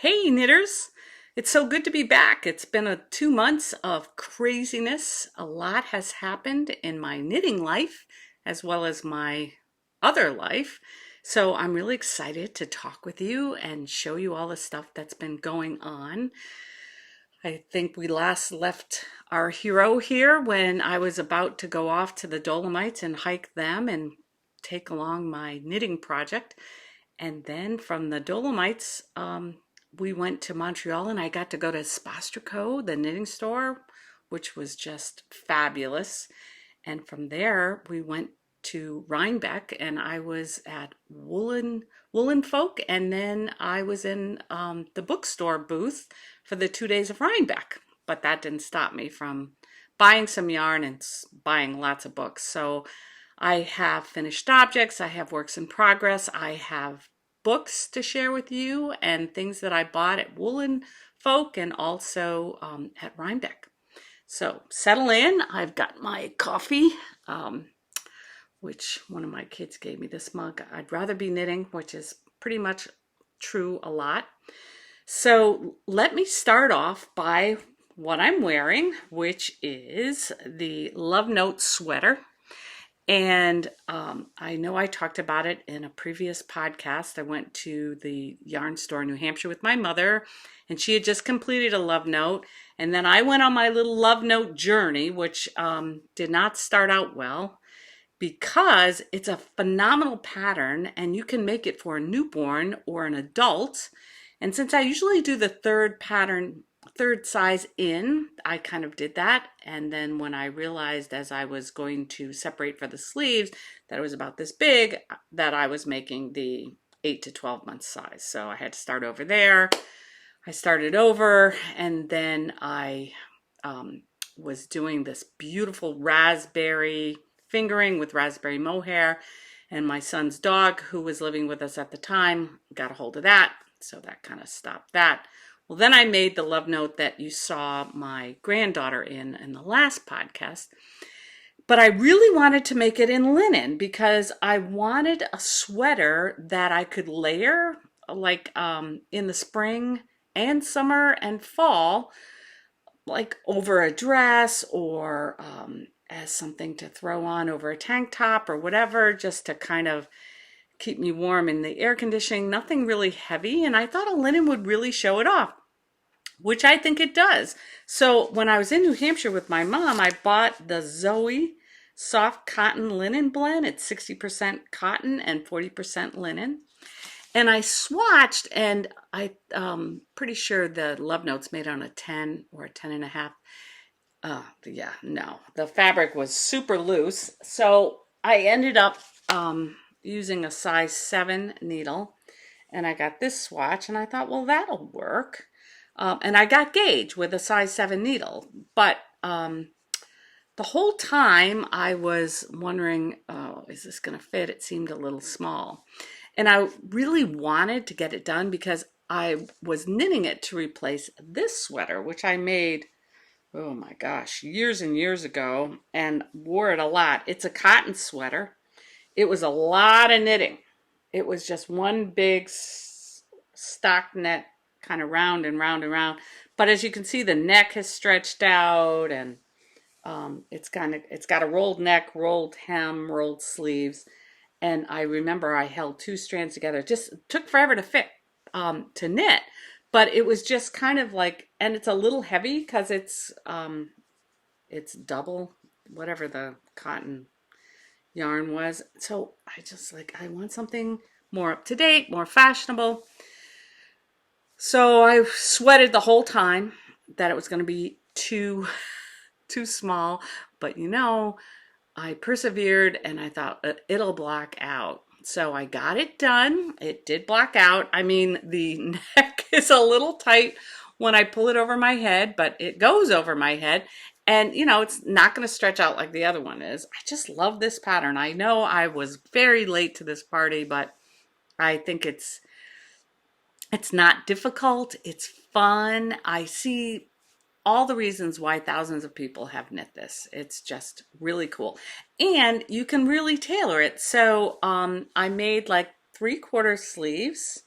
Hey knitters, it's so good to be back. It's been 2 months of craziness. A lot has happened in my knitting life as well as my other life. So I'm really excited to talk with you and show you all the stuff that's been going on. I think we last left our hero here when I was about to go off to the Dolomites and hike them and take along my knitting project. And then from the Dolomites, we went to Montreal and I got to go to Espace Tricot, the knitting store, which was just fabulous. And from there, we went to Rhinebeck and I was at Woolen Folk, and then I was in the bookstore booth for the 2 days of Rhinebeck. But that didn't stop me from buying some yarn and buying lots of books. So I have finished objects, I have works in progress, I have books to share with you and things that I bought at Woolen Folk and also at Rhinebeck. So settle in. I've got my coffee, which one of my kids gave me this mug. I'd rather be knitting, which is pretty much true a lot. So let me start off by what I'm wearing, which is the Love Note sweater. And I know I talked about it in a previous podcast. I went to the yarn store in New Hampshire with my mother, and she had just completed a love note. And then I went on my little love note journey, which did not start out well because it's a phenomenal pattern and you can make it for a newborn or an adult. And since I usually do the third size in, I kind of did that. And then when I realized as I was going to separate for the sleeves that it was about this big, that I was making the 8 to 12 month size. So I had to start over there. I started over, and then I was doing this beautiful raspberry fingering with raspberry mohair, and my son's dog, who was living with us at the time, got a hold of that. So that kind of stopped that. Well, then I made the love note that you saw my granddaughter in the last podcast. But I really wanted to make it in linen because I wanted a sweater that I could layer like in the spring and summer and fall, like over a dress or as something to throw on over a tank top or whatever, just to kind of keep me warm in the air conditioning, nothing really heavy. And I thought a linen would really show it off, which I think it does. So when I was in New Hampshire with my mom, I bought the Zoe soft cotton linen blend. It's 60% cotton and 40% linen. And I swatched, and I'm pretty sure the love note's made on a 10 or a 10 and a half. Yeah, no, the fabric was super loose. So I ended up using a size 7 needle, and I got this swatch, and I thought, well, that'll work. And I got gauge with a size 7 needle, but the whole time I was wondering, oh, is this going to fit? It seemed a little small. And I really wanted to get it done because I was knitting it to replace this sweater, which I made, oh my gosh, years and years ago, and wore it a lot. It's a cotton sweater. It was a lot of knitting. It was just one big stock net, kind of round and round and round. But as you can see, the neck has stretched out, and it's got a rolled neck, rolled hem, rolled sleeves. And I remember I held 2 strands together. It just took forever to fit, to knit, but it was just kind of like, and it's a little heavy because it's double whatever the cotton yarn was. So I want something more up to date, more fashionable. So I sweated the whole time that it was going to be too small, but I persevered and I thought it'll block out. So I got it done. It did block out. I mean, the neck is a little tight when I pull it over my head, but it goes over my head. And, it's not going to stretch out like the other one is. I just love this pattern. I know I was very late to this party, but I think it's not difficult. It's fun. I see all the reasons why thousands of people have knit this. It's just really cool. And you can really tailor it. So I made like 3/4 sleeves,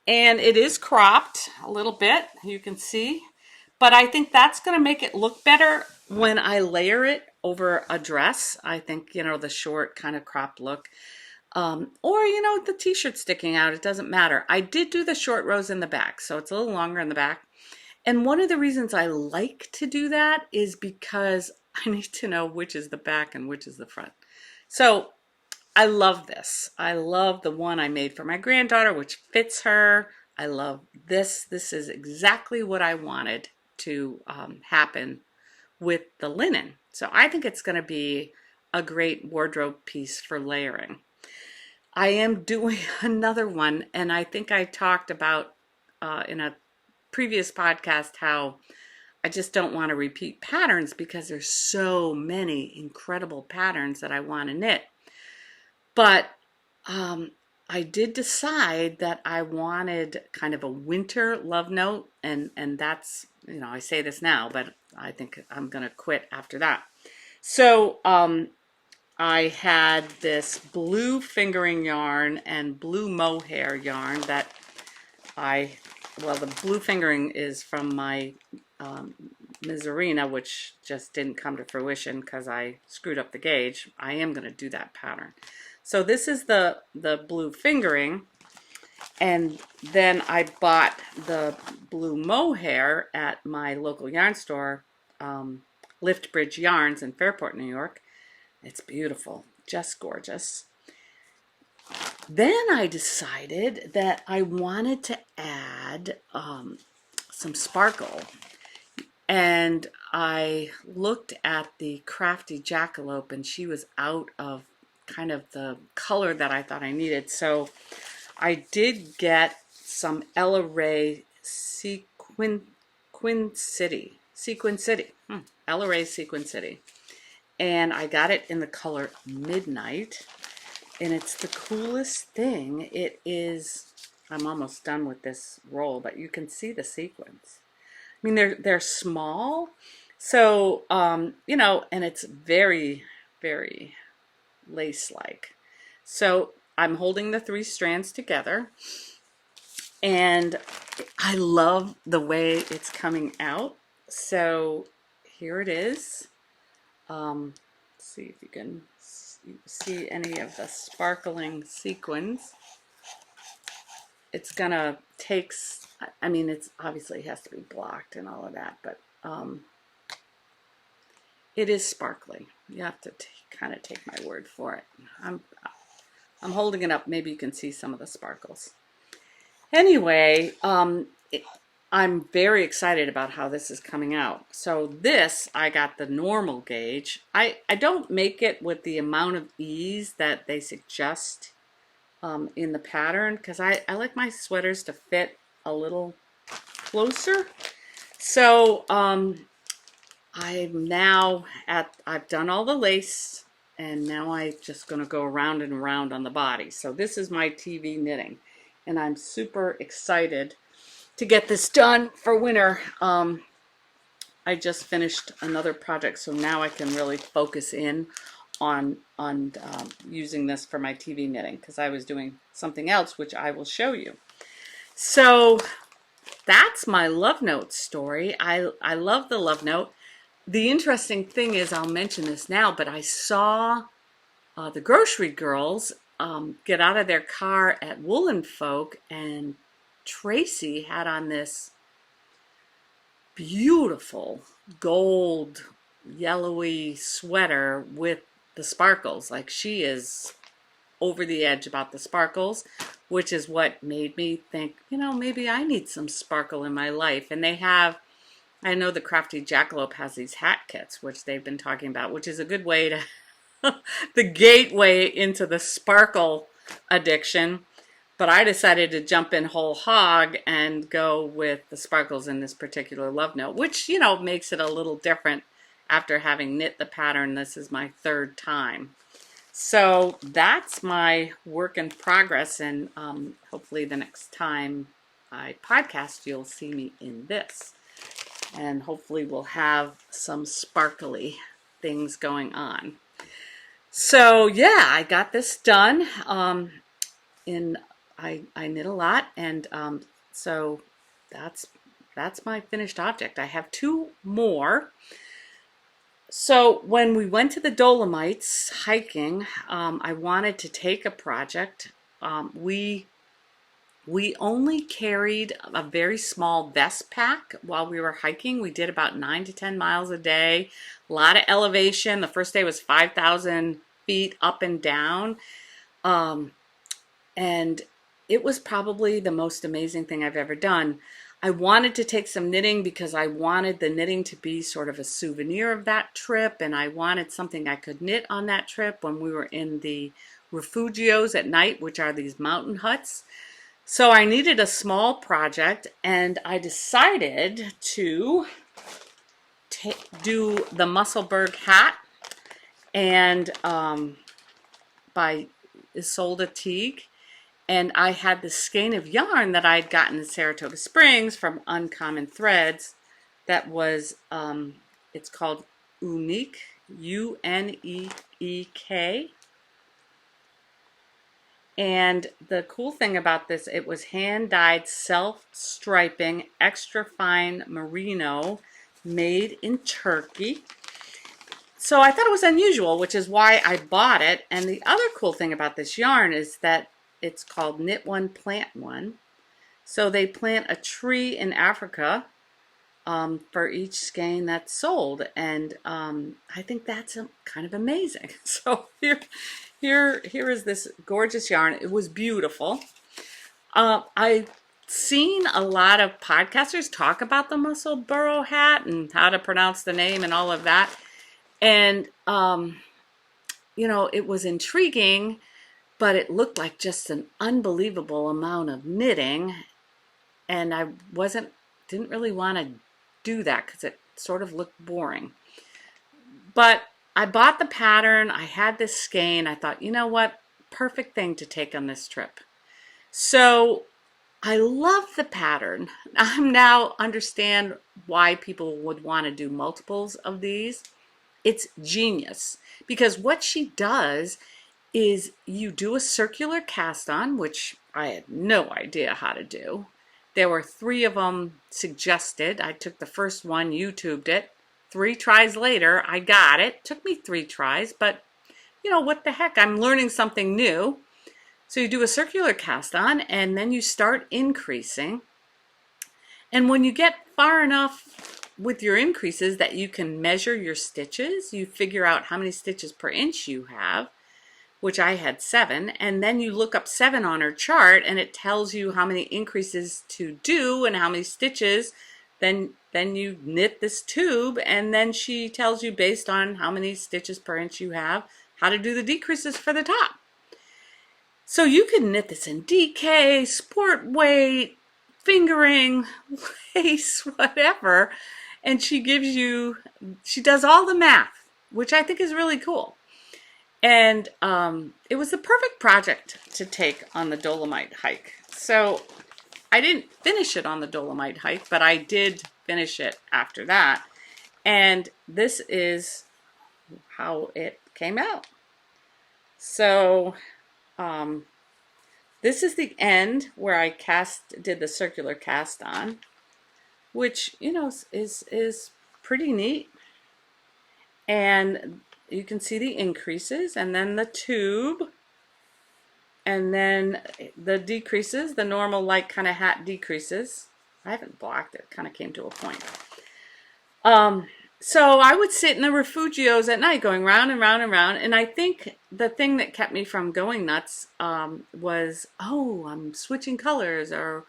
And it is cropped a little bit, you can see. But I think that's going to make it look better when I layer it over a dress. I think, you know, the short kind of cropped look. Or, you know, the t-shirt sticking out, it doesn't matter. I did do the short rows in the back, so it's a little longer in the back. And one of the reasons I like to do that is because I need to know which is the back and which is the front. So I love this. I love the one I made for my granddaughter, which fits her. I love this. This is exactly what I wanted to happen with the linen. So I think it's going to be a great wardrobe piece for layering. I am doing another one, and I think I talked about in a previous podcast how I just don't want to repeat patterns because there's so many incredible patterns that I want to knit. But I did decide that I wanted kind of a winter love note, and that's, you know, I say this now, but I think I'm going to quit after that. So I had this blue fingering yarn and blue mohair yarn that well, the blue fingering is from my Miserina, which just didn't come to fruition because I screwed up the gauge. I am going to do that pattern. So this is the blue fingering, and then I bought the blue mohair at my local yarn store, Lift Bridge Yarns in Fairport, New York. It's beautiful, just gorgeous. Then I decided that I wanted to add some sparkle. And I looked at the Crafty Jackalope, and she was out of kind of the color that I thought I needed. So I did get some Ella Rae Sequin City. Ella Rae Sequin City. And I got it in the color Midnight. And it's the coolest thing. It is, I'm almost done with this roll, but you can see the sequins. I mean, they're small, so you know, and it's very, very lace-like. So I'm holding the 3 strands together, and I love the way it's coming out. So here it is. Let's see if you can see any of the sparkling sequins. It's gonna take, I mean, it's obviously has to be blocked and all of that, but it is sparkly. You have to kind of take my word for it. I'm holding it up. Maybe you can see some of the sparkles. Anyway, I'm very excited about how this is coming out. So this, I got the normal gauge. I don't make it with the amount of ease that they suggest in the pattern, because I like my sweaters to fit a little closer. So I'm now I've done all the lace, and now I'm just going to go around and around on the body. So this is my TV knitting, and I'm super excited to get this done for winter. I just finished another project, so now I can really focus in on using this for my TV knitting, because I was doing something else, which I will show you. So that's my love note story. I love the love note. The interesting thing is, I'll mention this now, but I saw the grocery girls get out of their car at Woolen Folk, and Tracy had on this beautiful gold yellowy sweater with the sparkles. Like, she is over the edge about the sparkles, which is what made me think, you know, maybe I need some sparkle in my life. And they have, I know the Crafty Jackalope has these hat kits, which they've been talking about, which is a good way to the gateway into the sparkle addiction. But I decided to jump in whole hog and go with the sparkles in this particular love note, which, you know, makes it a little different after having knit the pattern. This is my 3rd time. So that's my work in progress, and hopefully the next time I podcast, you'll see me in this. And hopefully we'll have some sparkly things going on. So yeah, I got this done I knit a lot, and so that's my finished object. I have two more. So when we went to the Dolomites hiking, I wanted to take a project. We only carried a very small vest pack while we were hiking. We did about 9 to 10 miles a day, a lot of elevation. The first day was 5,000 feet up and down. And it was probably the most amazing thing I've ever done. I wanted to take some knitting because I wanted the knitting to be sort of a souvenir of that trip, and I wanted something I could knit on that trip when we were in the refugios at night, which are these mountain huts. So I needed a small project, and I decided to do the Musselburgh Hat and by Isolde Teague. And I had this skein of yarn that I'd gotten in Saratoga Springs from Uncommon Threads that was, it's called Unique, U-N-E-E-K. And the cool thing about this, it was hand-dyed, self-striping, extra fine merino made in Turkey. So I thought it was unusual, which is why I bought it. And the other cool thing about this yarn is that it's called Knit One, Plant One. So they plant a tree in Africa for each skein that's sold. And I think that's kind of amazing. So here is this gorgeous yarn. It was beautiful. I've seen a lot of podcasters talk about the Musselbrugh hat and how to pronounce the name and all of that. And, you know, it was intriguing, but it looked like just an unbelievable amount of knitting. And I didn't really want to do that because it sort of looked boring. But I bought the pattern. I had this skein. I thought, you know what? Perfect thing to take on this trip. So I love the pattern. I now understand why people would want to do multiples of these. It's genius because what she does is you do a circular cast on, which I had no idea how to do. There were 3 of them suggested. I took the first one, YouTubed it. 3 tries later, I got it. Took me 3 tries, but you know, what the heck? I'm learning something new. So you do a circular cast on and then you start increasing. And when you get far enough with your increases that you can measure your stitches, you figure out how many stitches per inch you have, which I had 7, and then you look up 7 on her chart and it tells you how many increases to do and how many stitches. Then you knit this tube, and then she tells you based on how many stitches per inch you have how to do the decreases for the top. So you can knit this in DK, sport weight, fingering, lace, whatever, and she does all the math, which I think is really cool. And it was the perfect project to take on the Dolomite hike. So I didn't finish it on the Dolomite hike, but I did finish it after that. And this is how it came out. So this is the end where I did the circular cast on, which, you know, is pretty neat. And you can see the increases and then the tube and then the decreases, the normal like kind of hat decreases. I haven't blocked it, kind of came to a point. So I would sit in the refugios at night going round and round and round, and I think the thing that kept me from going nuts was, oh, I'm switching colors, or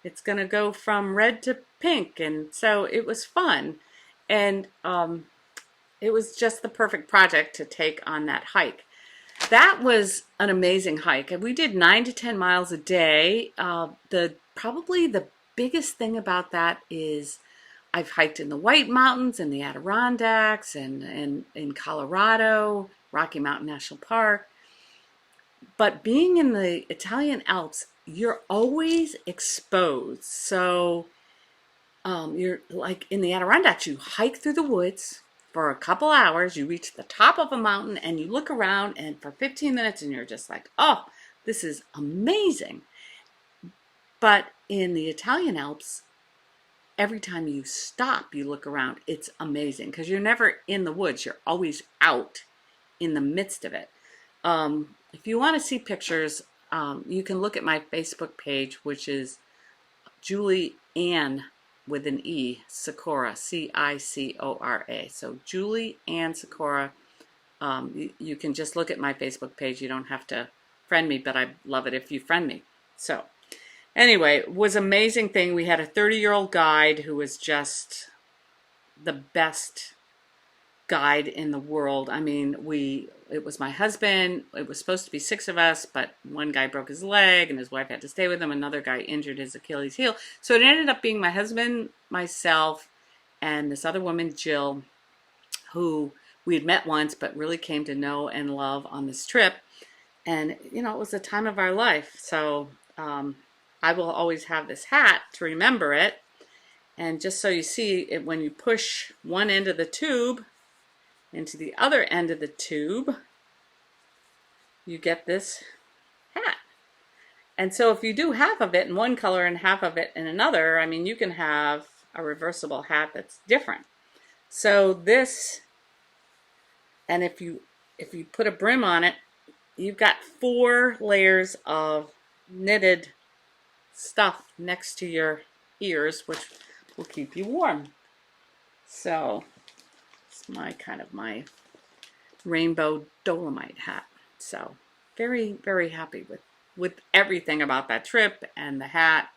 it's gonna go from red to pink, and so it was fun. And it was just the perfect project to take on that hike. That was an amazing hike. We did 9 to 10 miles a day. Probably the biggest thing about that is I've hiked in the White Mountains and the Adirondacks and in Colorado, Rocky Mountain National Park. But being in the Italian Alps, you're always exposed. So you're like in the Adirondacks, you hike through the woods for a couple hours, you reach the top of a mountain and you look around, and for 15 minutes and you're just like, oh, this is amazing. But in the Italian Alps, every time you stop, you look around, it's amazing because you're never in the woods. You're always out in the midst of it. If you want to see pictures, you can look at my Facebook page, which is Julie Ann with an E, Sikora, Cicora. So Julie Ann Sikora. You can just look at my Facebook page. You don't have to friend me, but I love it if you friend me. So anyway, it was an amazing thing. We had a 30-year-old guide who was just the best guide in the world. I mean, it was my husband. It was supposed to be 6 of us, but one guy broke his leg and his wife had to stay with him. Another guy injured his Achilles heel. So it ended up being my husband, myself, and this other woman, Jill, who we had met once, but really came to know and love on this trip. And, you know, it was the time of our life. So I will always have this hat to remember it. And just so you see, when you push one end of the tube into the other end of the tube, you get this hat. And so if you do half of it in one color and half of it in another, I mean, you can have a reversible hat that's different. So this, and if you put a brim on it, you've got 4 layers of knitted stuff next to your ears, which will keep you warm. So it's my rainbow Dolomite hat. So very, very happy with everything about that trip and the hat.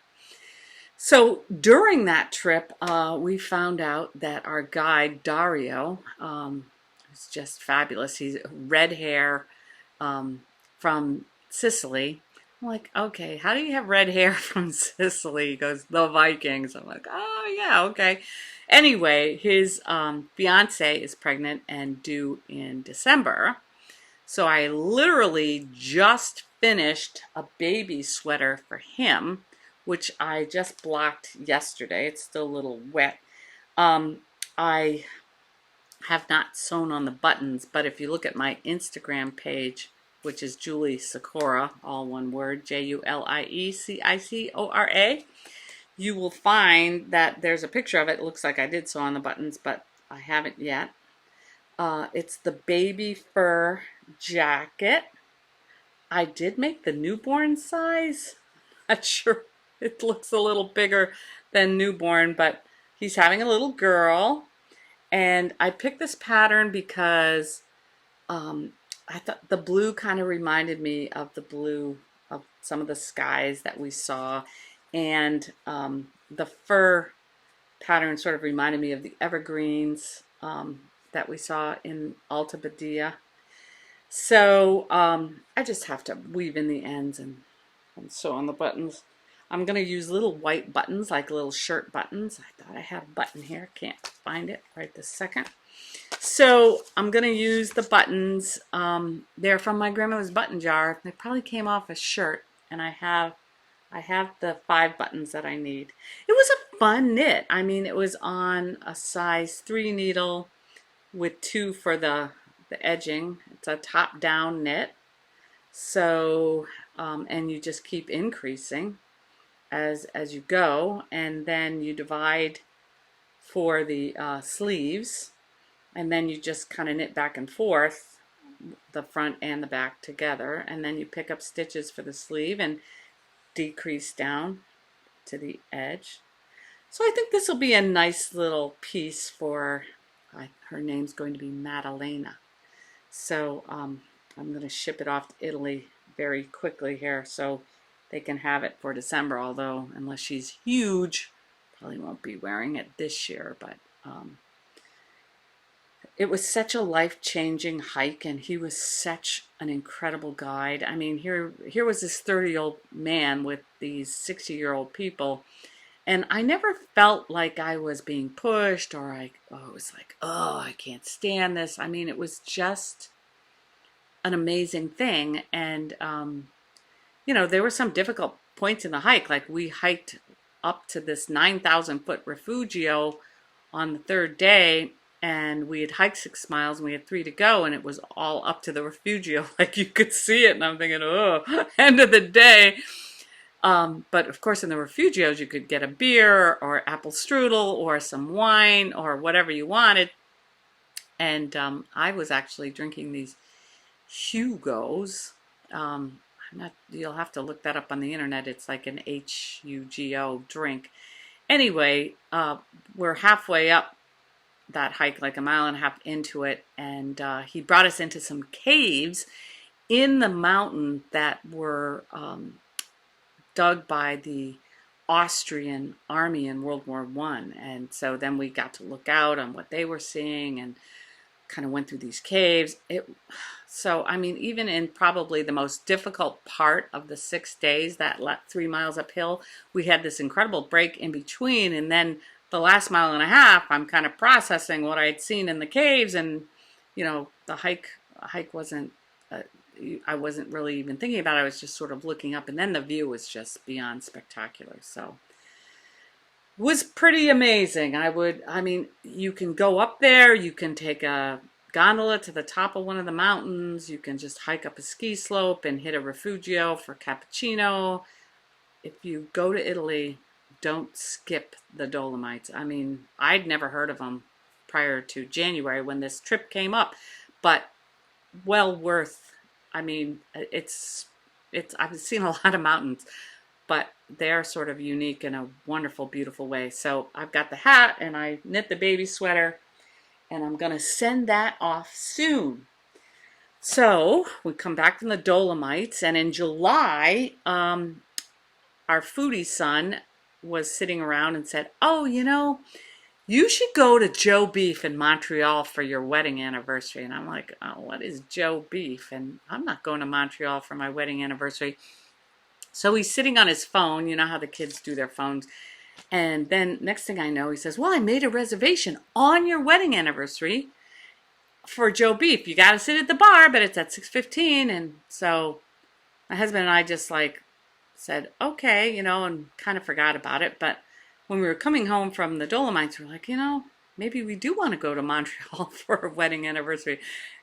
So during that trip, we found out that our guide Dario is just fabulous. He's red hair from Sicily. I'm like, okay, how do you have red hair from Sicily? He goes, the Vikings. I'm like, oh yeah, okay. Anyway, his fiance is pregnant and due in December. So I literally just finished a baby sweater for him, which I just blocked yesterday. It's still a little wet. I have not sewn on the buttons, but if you look at my Instagram page, which is Julie Sikora, all one word, Juliecicora, you will find that there's a picture of it. It looks like I did sew on the buttons, but I haven't yet. It's the Baby Fir Jacket. I did make the newborn size. Not sure, it looks a little bigger than newborn, but he's having a little girl. And I picked this pattern because I thought the blue kind of reminded me of the blue of some of the skies that we saw. And the fur pattern sort of reminded me of the evergreens that we saw in Alta Badia. So I just have to weave in the ends and sew on the buttons. I'm going to use little white buttons, like little shirt buttons. I thought I had a button here. Can't find it right this second. So I'm going to use the buttons. They're from my grandmother's button jar. They probably came off a shirt, and I have the 5 buttons that I need. It was a fun knit. I mean, it was on a size 3 needle with 2 for the edging. It's a top-down knit. So, and you just keep increasing as you go, and then you divide for the sleeves, and then you just kind of knit back and forth, the front and the back together, and then you pick up stitches for the sleeve and decrease down to the edge. So I think this will be a nice little piece for, her name's going to be Maddalena. So I'm going to ship it off to Italy very quickly here so they can have it for December, although unless she's huge, probably won't be wearing it this year. But it was such a life-changing hike, and he was such an incredible guide. I mean, here was this 30-year-old man with these 60-year-old people, and I never felt like I was being pushed or it was like, oh, I can't stand this. I mean, it was just an amazing thing. And you know, there were some difficult points in the hike. Like we hiked up to this 9,000-foot refugio on the 3rd day, and we had hiked 6 miles and we had 3 to go, and it was all up to the refugio. Like you could see it, and I'm thinking, oh, end of the day. But of course in the refugios you could get a beer or apple strudel or some wine or whatever you wanted. And I was actually drinking these Hugos. I'm not, you'll have to look that up on the internet. It's like an Hugo drink. Anyway, we're halfway up that hike, like a mile and a half into it, and he brought us into some caves in the mountain that were dug by the Austrian army in World War I. And so then we got to look out on what they were seeing and kind of went through these caves. So, I mean, even in probably the most difficult part of the 6 days, that 3 miles uphill, we had this incredible break in between. And then the last mile and a half, I'm kind of processing what I'd seen in the caves. And, you know, the hike wasn't, I wasn't really even thinking about it. I was just sort of looking up. And then the view was just beyond spectacular. So it was pretty amazing. I mean, you can go up there, you can take a gondola to the top of one of the mountains, you can just hike up a ski slope and hit a refugio for cappuccino. If you go to Italy, don't skip the Dolomites. I mean, I'd never heard of them prior to January when this trip came up, but well worth, I mean, I've seen a lot of mountains, but they're sort of unique in a wonderful, beautiful way. So I've got the hat and I knit the baby sweater and I'm going to send that off soon. So we come back from the Dolomites, and in July, our foodie son was sitting around and said, oh, you know, you should go to Joe Beef in Montreal for your wedding anniversary. And I'm like, oh, what is Joe Beef? And I'm not going to Montreal for my wedding anniversary. So he's sitting on his phone. You know how the kids do their phones. And then next thing I know, he says, well, I made a reservation on your wedding anniversary for Joe Beef. You got to sit at the bar, but it's at 6:15. And so my husband and I just like said, okay, you know, and kind of forgot about it. But when we were coming home from the Dolomites, we were like, you know, maybe we do want to go to Montreal for a wedding anniversary.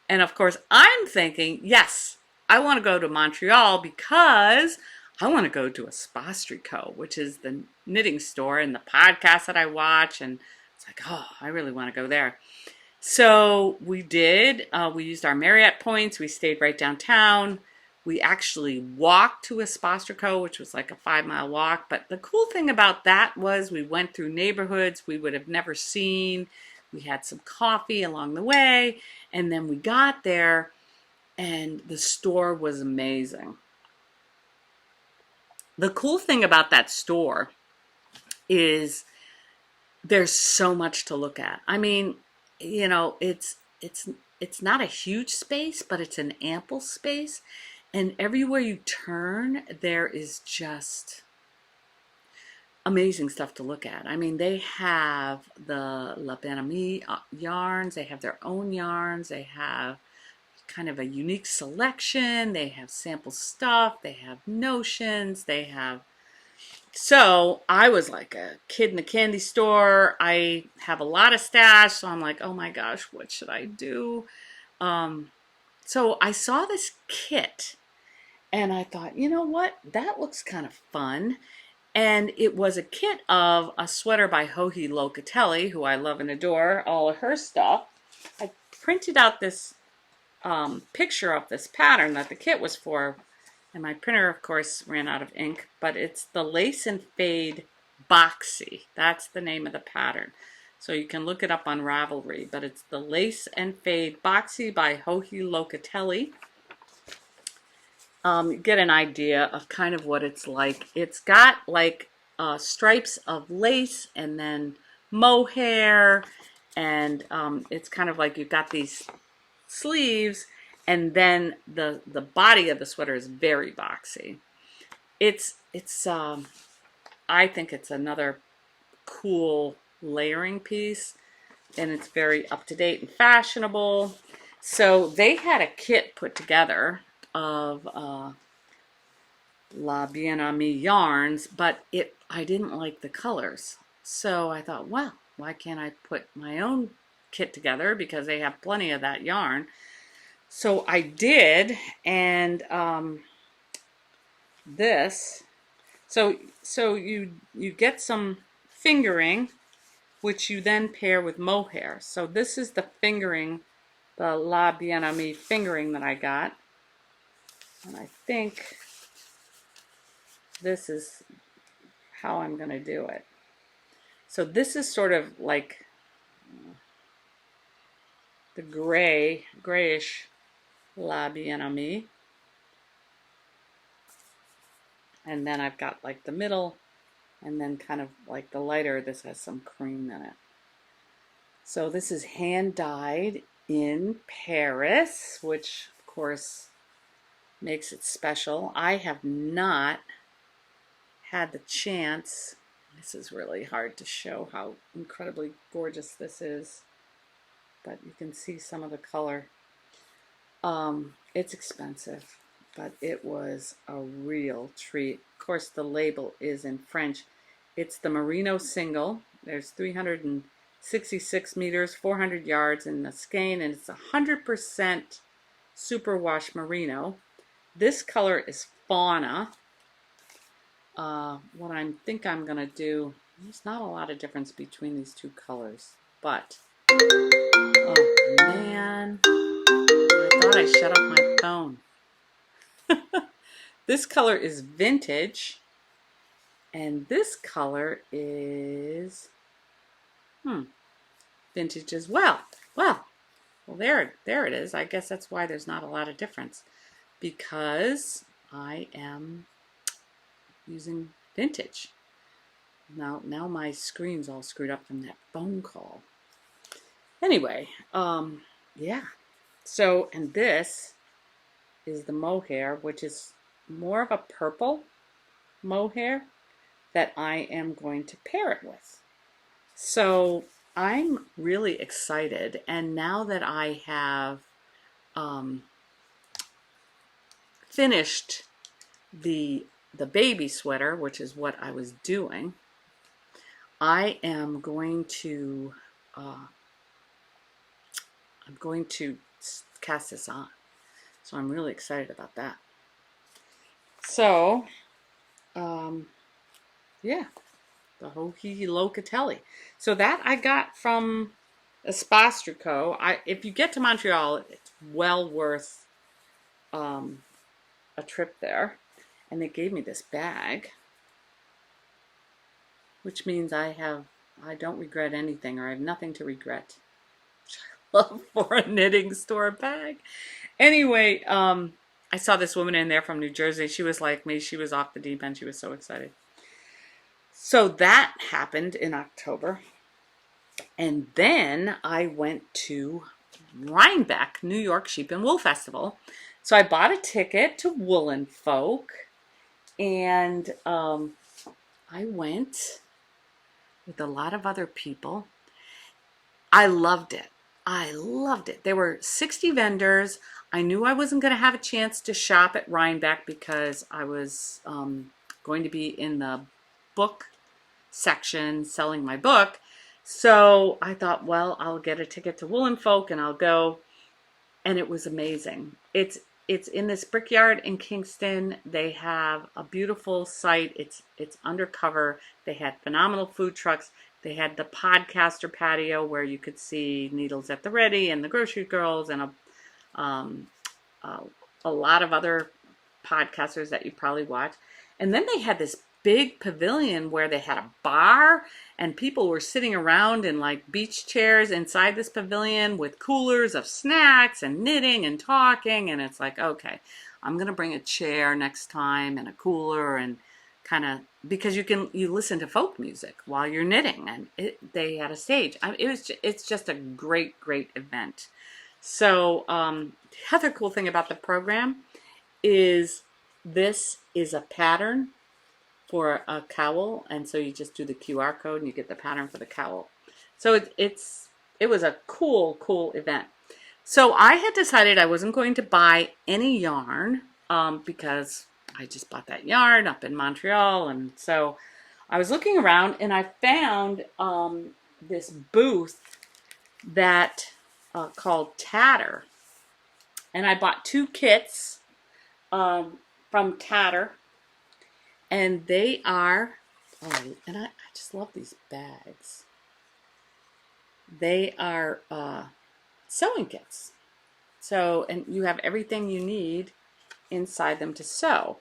And of course, I'm thinking, yes, I want to go to Montreal because I want to go to Espace Tricot, which is the knitting store and the podcast that I watch. And it's like, oh, I really want to go there. So we did. We used our Marriott points. We stayed right downtown. We actually walked to Espace Tricot, which was like a 5-mile walk. But the cool thing about that was we went through neighborhoods we would have never seen. We had some coffee along the way. And then we got there and the store was amazing. The cool thing about that store is there's so much to look at. I mean, you know, it's not a huge space, but it's an ample space. And everywhere you turn, there is just amazing stuff to look at. I mean, they have the La Benami yarns. They have their own yarns. They have kind of a unique selection. They have sample stuff. They have notions. They have... So I was like a kid in a candy store. I have a lot of stash. So I'm like, oh my gosh, what should I do? So I saw this kit and I thought, you know what? That looks kind of fun. And it was a kit of a sweater by JoJi Locatelli, who I love and adore, all of her stuff. I printed out this picture of this pattern that the kit was for, and my printer of course ran out of ink, but it's the Lace and Fade Boxy. That's the name of the pattern, so you can look it up on Ravelry, but it's the Lace and Fade Boxy by JoJi Locatelli. Get an idea of kind of what it's like. It's got like stripes of lace and then mohair, and it's kind of like you've got these sleeves, and then the body of the sweater is very boxy. It's I think it's another cool layering piece, and it's very up to date and fashionable. So they had a kit put together of La Bien-Aimée yarns, but I didn't like the colors. So I thought, well, why can't I put my own kit together, because they have plenty of that yarn. So I did, and this So you get some fingering, which you then pair with mohair. So this is the fingering, the La Bien-Aimée fingering that I got. And I think this is how I'm going to do it. So this is sort of like the grayish La Bien-Aimée. And then I've got like the middle, and then kind of like the lighter, this has some cream in it. So this is hand dyed in Paris, which of course makes it special. I have not had the chance. This is really hard to show how incredibly gorgeous this is, but you can see some of the color. It's expensive, but it was a real treat. Of course, the label is in French. It's the Merino single. There's 366 meters, 400 yards in the skein, and it's 100% superwash merino. This color is fauna. What I think I'm going to do, there's not a lot of difference between these two colors, but, oh man, I thought I shut off my phone. This color is vintage, and this color is, vintage as well. Well, there it is. I guess that's why there's not a lot of difference, because I am using vintage. Now my screen's all screwed up from that phone call. Anyway, yeah. So, and this is the mohair, which is more of a purple mohair that I am going to pair it with. So I'm really excited, and now that I have finished the baby sweater, which is what I was doing, I am going to cast this on. So I'm really excited about that. So, yeah, the Hohi Locatelli. So that I got from Espace Tricot. If you get to Montreal, it's well worth a trip there. And they gave me this bag, which means I don't regret anything, or I have nothing to regret. Which I love for a knitting store bag. Anyway, I saw this woman in there from New Jersey. She was like me. She was off the deep end. She was so excited. So that happened in October. And then I went to Rhinebeck, New York Sheep and Wool Festival. So I bought a ticket to Woolen Folk, and I went with a lot of other people. I loved it. I loved it. There were 60 vendors. I knew I wasn't going to have a chance to shop at Rhinebeck because I was going to be in the book section selling my book. So I thought, well, I'll get a ticket to Woolen Folk and I'll go. And it was amazing. It's in this brickyard in Kingston. They have a beautiful site. It's undercover. They had phenomenal food trucks. They had the podcaster patio where you could see Needles at the Ready and the Grocery Girls and a lot of other podcasters that you probably watch. And then they had this big pavilion where they had a bar and people were sitting around in like beach chairs inside this pavilion with coolers of snacks and knitting and talking. And it's like, okay, I'm going to bring a chair next time and a cooler, and kind of, because you listen to folk music while you're knitting, and they had a stage. It's just a great event. So the other cool thing about the program is this is a pattern for a cowl, and so you just do the QR code and you get the pattern for the cowl. So it was a cool event. So I had decided I wasn't going to buy any yarn because I just bought that yarn up in Montreal, and so I was looking around and I found this booth that called Tatter, and I bought 2 kits from Tatter. And they are, oh, and I just love these bags. They are sewing kits. So, and you have everything you need inside them to sew.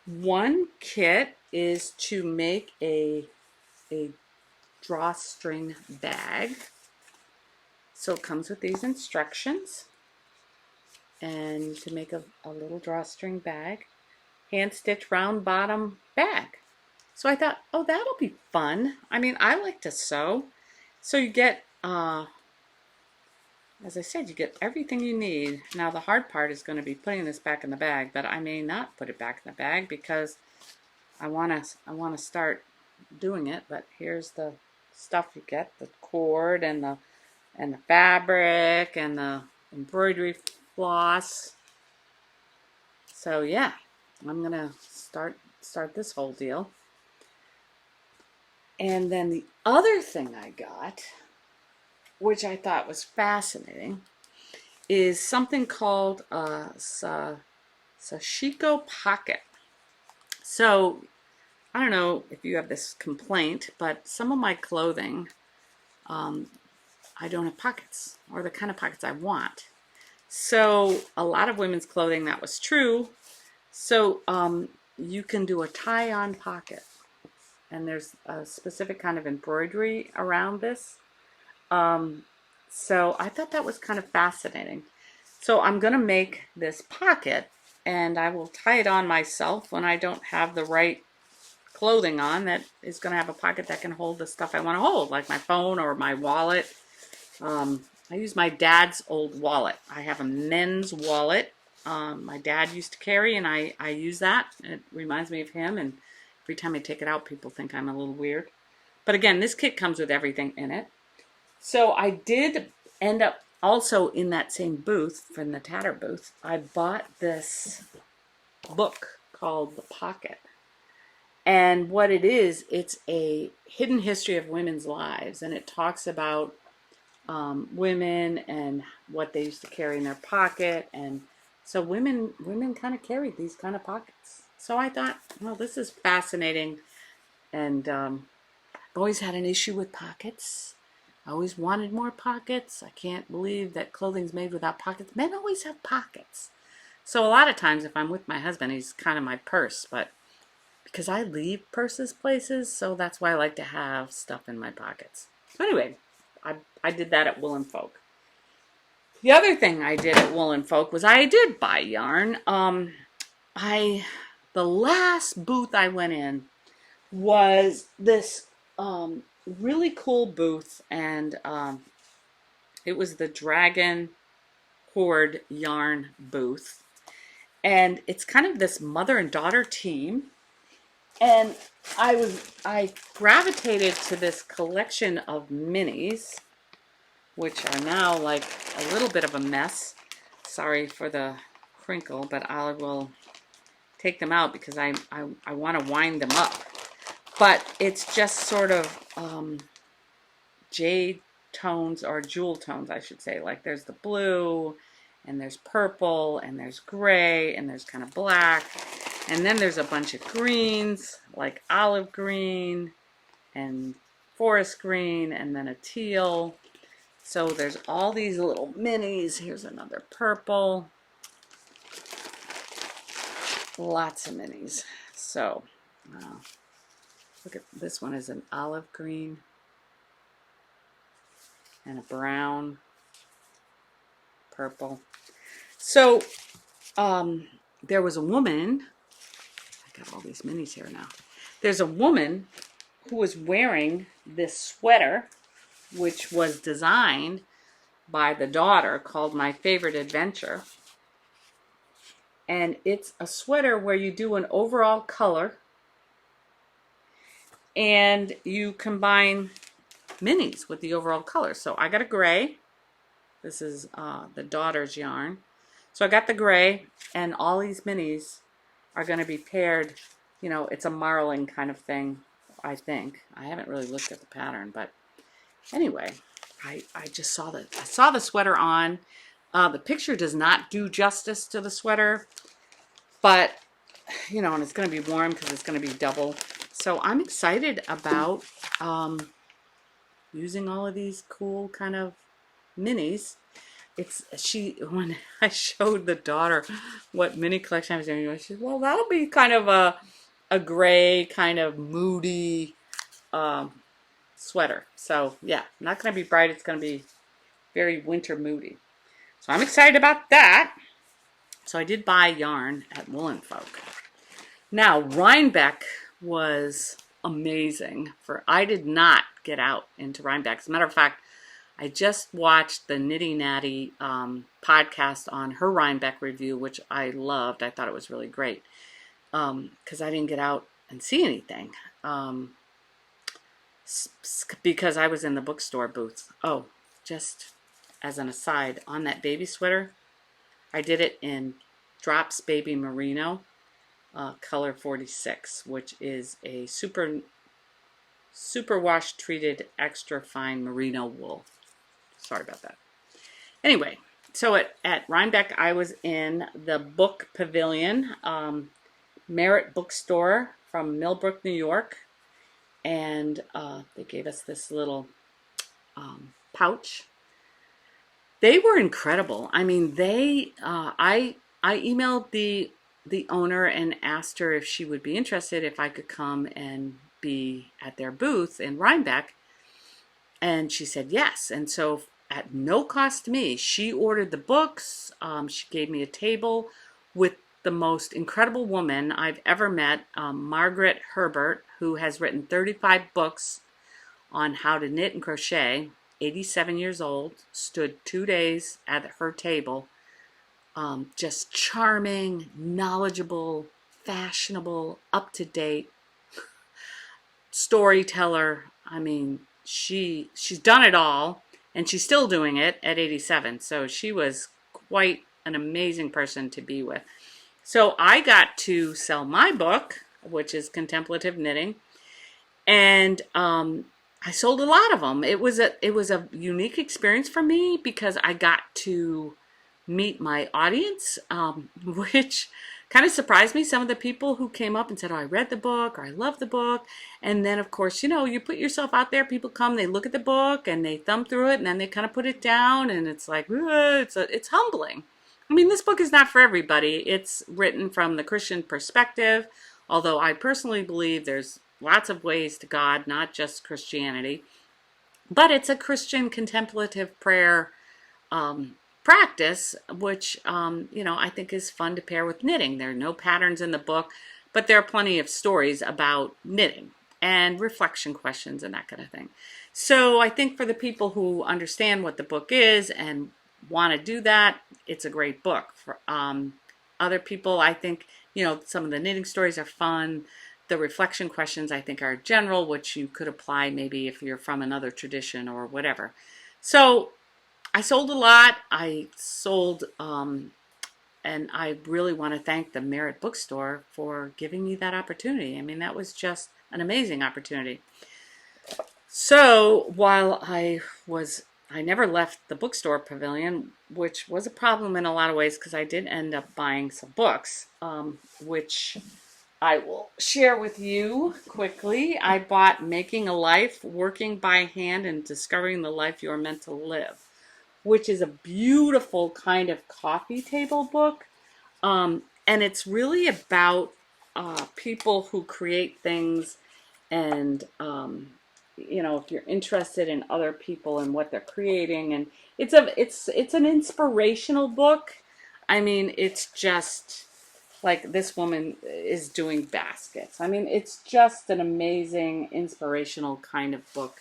One kit is to make a drawstring bag. So it comes with these instructions, and to make a little drawstring bag, hand stitch round bottom bag. So I thought, oh, that'll be fun. I mean, I like to sew. So you get, as I said, you get everything you need. Now the hard part is going to be putting this back in the bag, but I may not put it back in the bag because I want to start doing it. But here's the stuff you get: the cord and the fabric and the embroidery floss. So yeah, I'm gonna start this whole deal. And then the other thing I got, which I thought was fascinating, is something called Sashiko Pocket. So I don't know if you have this complaint, but some of my clothing, I don't have pockets, or the kind of pockets I want. So a lot of women's clothing, that was true. So you can do a tie-on pocket, and there's a specific kind of embroidery around this. So I thought that was kind of fascinating. So I'm going to make this pocket, and I will tie it on myself when I don't have the right clothing on that is going to have a pocket that can hold the stuff I want to hold, like my phone or my wallet. I use my dad's old wallet. I have a men's wallet my dad used to carry, and I use that. It reminds me of him, and every time I take it out, people think I'm a little weird. But again, this kit comes with everything in it. So I did end up also in that same booth, from the Tatter booth, I bought this book called The Pocket. And what it is, it's a hidden history of women's lives, and it talks about women and what they used to carry in their pocket. And so women kind of carried these kind of pockets. So I thought, well, this is fascinating. And I've always had an issue with pockets. I always wanted more pockets. I can't believe that clothing's made without pockets. Men always have pockets. So a lot of times if I'm with my husband, he's kind of my purse, but because I leave purses places, so that's why I like to have stuff in my pockets. So anyway, I did that at Woolen Folk. The other thing I did at Woolen Folk was I did buy yarn. The last booth I went in was this really cool booth, and it was the Dragon Horde yarn booth. And it's kind of this mother and daughter team. And I gravitated to this collection of minis, which are now like a little bit of a mess. Sorry for the crinkle, but I will take them out because I want to wind them up. But it's just sort of jade tones, or jewel tones, I should say. Like there's the blue, and there's purple, and there's gray, and there's kind of black. And then there's a bunch of greens, like olive green and forest green, and then a teal. So there's all these little minis. Here's another purple. Lots of minis. So look at this one, is an olive green and a brown, purple. So there was a woman, I got all these minis here now. There's a woman who was wearing this sweater, which was designed by the daughter, called My Favorite Adventure. And it's a sweater where you do an overall color and you combine minis with the overall color. So I got a gray. This is the daughter's yarn. So I got the gray, and all these minis are going to be paired. You know, it's a marling kind of thing, I think. I haven't really looked at the pattern, but anyway, I just saw the sweater on. The picture does not do justice to the sweater, but you know, and it's going to be warm because it's going to be double. So I'm excited about using all of these cool kind of minis. When I showed the daughter what mini collection I was doing, she said, well, that'll be kind of a gray, kind of moody sweater. So yeah, not going to be bright. It's going to be very winter moody. So I'm excited about that. So I did buy yarn at Woolen Folk. Now, Rhinebeck was amazing. I did not get out into Rhinebeck. As a matter of fact, I just watched the Nitty Natty podcast on her Rhinebeck review, which I loved. I thought it was really great because I didn't get out and see anything because I was in the bookstore booth. Oh, just as an aside, on that baby sweater, I did it in Drops Baby Merino, color 46, which is a super wash treated extra fine merino wool. Sorry about that. Anyway, so at Rhinebeck, I was in the book pavilion, Merritt Bookstore from Millbrook, New York, and they gave us this little pouch. They were incredible. I mean, I emailed the owner and asked her if she would be interested if I could come and be at their booth in Rhinebeck, and she said yes. And so at no cost to me, she ordered the books. She gave me a table with the most incredible woman I've ever met, Margaret Herbert, who has written 35 books on how to knit and crochet. 87 years old, stood 2 days at her table. Just charming, knowledgeable, fashionable, up-to-date storyteller. I mean, she's done it all, and she's still doing it at 87. So she was quite an amazing person to be with. So I got to sell my book, which is Contemplative Knitting, and I sold a lot of them. It was a unique experience for me because I got to meet my audience, which kind of surprised me. Some of the people who came up and said, oh, I read the book, or I love the book. And then, of course, you know, you put yourself out there, people come, they look at the book, and they thumb through it, and then they kind of put it down, and it's like, it's humbling. I mean, this book is not for everybody. It's written from the Christian perspective, although I personally believe there's lots of ways to God, not just Christianity. But it's a Christian contemplative prayer practice, which, you know, I think is fun to pair with knitting. There are no patterns in the book, but there are plenty of stories about knitting and reflection questions and that kind of thing. So I think for the people who understand what the book is and want to do that, it's a great book. For other people, I think, you know, some of the knitting stories are fun. The reflection questions, I think, are general, which you could apply maybe if you're from another tradition or whatever. So I sold a lot. I sold, and I really want to thank the Merritt Bookstore for giving me that opportunity. I mean, that was just an amazing opportunity. So while I never left the bookstore pavilion, which was a problem in a lot of ways because I did end up buying some books, which I will share with you quickly. I bought Making a Life, Working by Hand and Discovering the Life You're Meant to Live, which is a beautiful kind of coffee table book. And it's really about people who create things and, you know, if you're interested in other people and what they're creating. And it's an inspirational book. I mean, it's just like this woman is doing baskets. I mean, it's just an amazing, inspirational kind of book.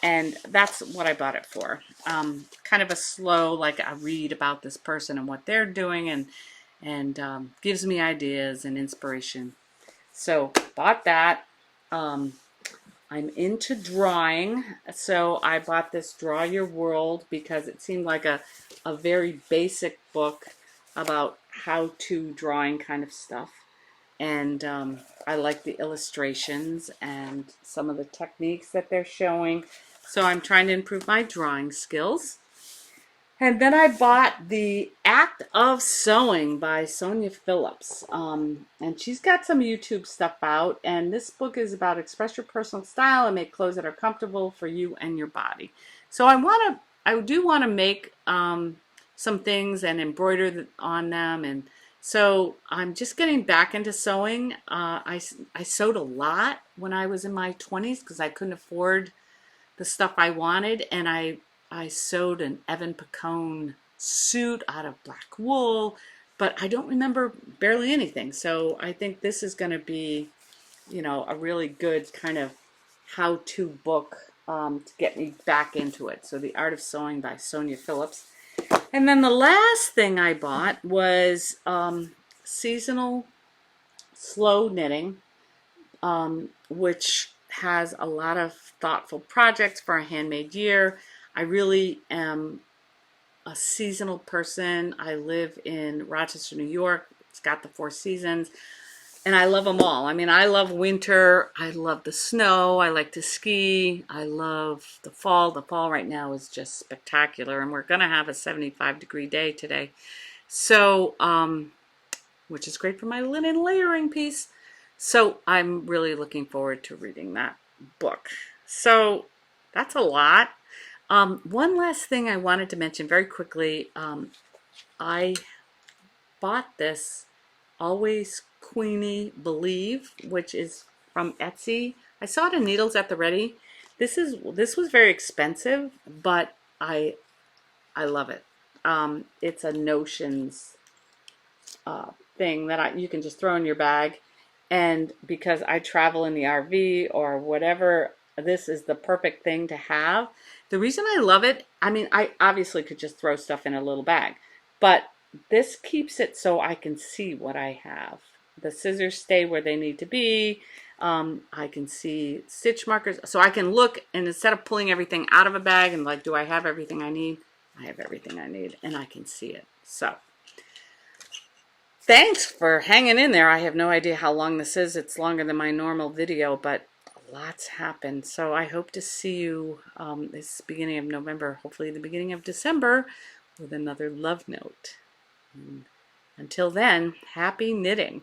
And that's what I bought it for. Kind of a slow, like I read about this person and what they're doing and gives me ideas and inspiration. So bought that. I'm into drawing. So I bought this Draw Your World because it seemed like a very basic book about how-to drawing kind of stuff. And I like the illustrations and some of the techniques that they're showing. So I'm trying to improve my drawing skills. And then I bought The Act of Sewing by Sonia Phillips. And she's got some YouTube stuff out. And this book is about express your personal style and make clothes that are comfortable for you and your body. So I do want to make some things and embroider on them. And so I'm just getting back into sewing. I sewed a lot when I was in my 20s because I couldn't afford the stuff I wanted, and I sewed an Evan Picone suit out of black wool, but I don't remember barely anything. So I think this is going to be, a really good kind of how-to book to get me back into it. So The Art of Sewing by Sonia Phillips. And then the last thing I bought was seasonal slow knitting, which has a lot of thoughtful projects for a handmade year. I really am a seasonal person. I live in Rochester, New York. It's got the 4 seasons, and I love them all. I mean, I love winter. I love the snow. I like to ski. I love the fall. The fall right now is just spectacular, and we're going to have a 75-degree day today. So, which is great for my linen layering piece. So I'm really looking forward to reading that book. So that's a lot. One last thing I wanted to mention very quickly. I bought this Always Queenie Believe, which is from Etsy. I saw it in Needles at the Ready. This was very expensive, but I love it. It's a notions thing that you can just throw in your bag. And because I travel in the RV or whatever, this is the perfect thing to have. The reason I love it, I mean, I obviously could just throw stuff in a little bag, but this keeps it so I can see what I have. The scissors stay where they need to be. I can see stitch markers. So I can look, and instead of pulling everything out of a bag and like, do I have everything I need? I have everything I need, and I can see it. So thanks for hanging in there. I have no idea how long this is. It's longer than my normal video, but lots happened. So I hope to see you this beginning of November, hopefully the beginning of December, with another love note. And until then, happy knitting.